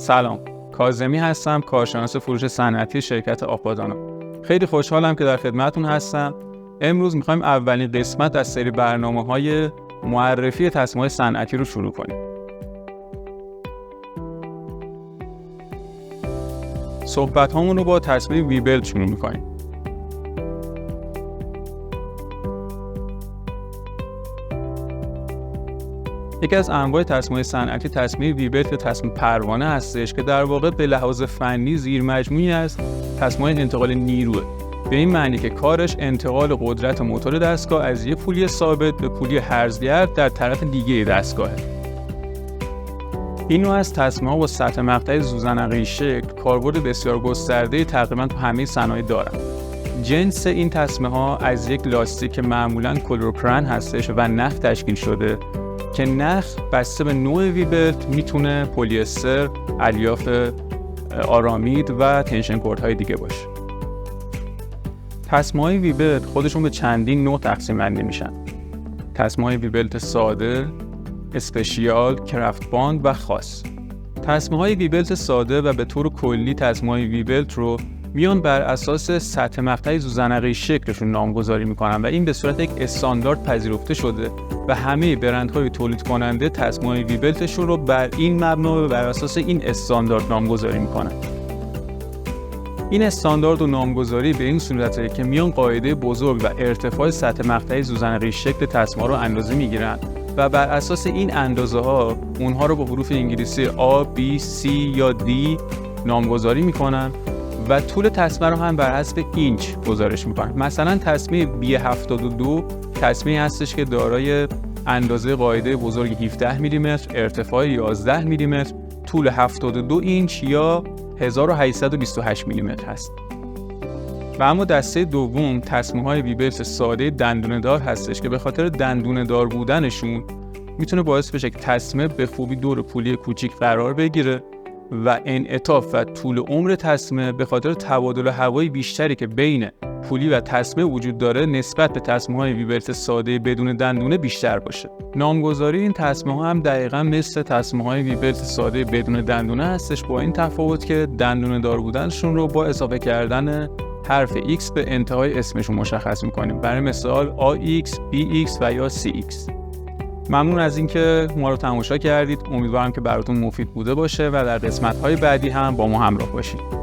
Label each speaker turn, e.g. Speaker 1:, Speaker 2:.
Speaker 1: سلام، کاظمی هستم، کارشناس فروش صنعتی شرکت آپادانا. خیلی خوشحالم که در خدمتتون هستم. امروز می‌خوایم اولین قسمت از سری برنامه‌های معرفی تصمیم‌های صنعتی رو شروع کنیم. صحبت‌هامون رو با تصمیم ویبلت شروع می‌کنیم. یکی از انواع تصمیم‌های صنعتی تصمیم ویبلت یا تصمیم پروانه هستش که در واقع به لحاظ فنی زیر مجموعی از تصمیم‌های انتقال نیروه. به این معنی که کارش انتقال قدرت موتور دستگاه از یک پولی ثابت به پولی هرزگرد در طرف دیگه دستگاهه. این نوع از تصمیم‌ها با سطح مقطع زوزنقی شکل کاربرد بسیار گسترده تقریباً تو همه صنایع دارن. جنس این تصمیم‌ها از یک لاستیک معمولاً کلوروپرن هستش و نخ تشکیل شده که نخ بسته به نوع ویبلت میتونه پلی استر، الیاف آرامید و تنشن کوردهای دیگه باشه. تصمیم‌های ویبلت خودشون به چندین نوع تقسیم بندی میشن. تصمیم‌های ویبلت ساده، اسپشیال، کرافت باند و خاص. تصمیم‌های ویبلت ساده و به طور کلی تصمیم‌های ویبلت رو میان بر اساس سطح مقطع زوزنقی شکلشون نامگذاری میکنن و این به صورت یک استاندارد پذیرفته شده و همه برندهای تولید کننده تصمیم‌های ویبلتشون رو بر این مبنا و بر اساس این استاندارد نامگذاری میکنن. این استاندارد و نامگذاری به این صورته که میان قاعده بزرگ و ارتفاع سطح مقطع زوزنقی شکل تصمیم‌ها رو اندازه میگیرن و بر اساس این اندازه‌ها اونها رو با حروف انگلیسی A, B, C یا D نامگذاری میکنن و طول تصمیم رو هم بر حسب اینچ گزارش میکنن. مثلا تصمیم B72 تصمیمی هستش که دارای اندازه قاعده بزرگ 17 میلیمتر، ارتفاع 11 میلیمتر، طول 72 اینچ یا 1828 میلیمتر هست. و اما دسته دوم تصمیم‌های ویبلت ساده دندونه‌دار هستش که به خاطر دندونه‌دار بودنشون میتونه باعث بشه که تصمیم به خوبی دور پولی کوچیک قرار بگیره و انعطاف و طول عمر تصمیم به خاطر تبادل هوایی بیشتری که بین پولی و تصمیم وجود داره نسبت به تصمیم‌های ویبلت ساده بدون دندونه بیشتر باشه. نامگذاری این تصمیم‌ها هم دقیقاً مثل تصمیم‌های ویبلت ساده بدون دندونه هستش، با این تفاوت که دندونه دار بودنشون رو با اضافه کردن حرف X به انتهای اسمشون مشخص می‌کنیم. برای مثال AX، BX و یا CX. ممنون از اینکه ما رو تماشا کردید. امیدوارم که براتون مفید بوده باشه و در قسمت‌های بعدی هم با ما همراه باشید.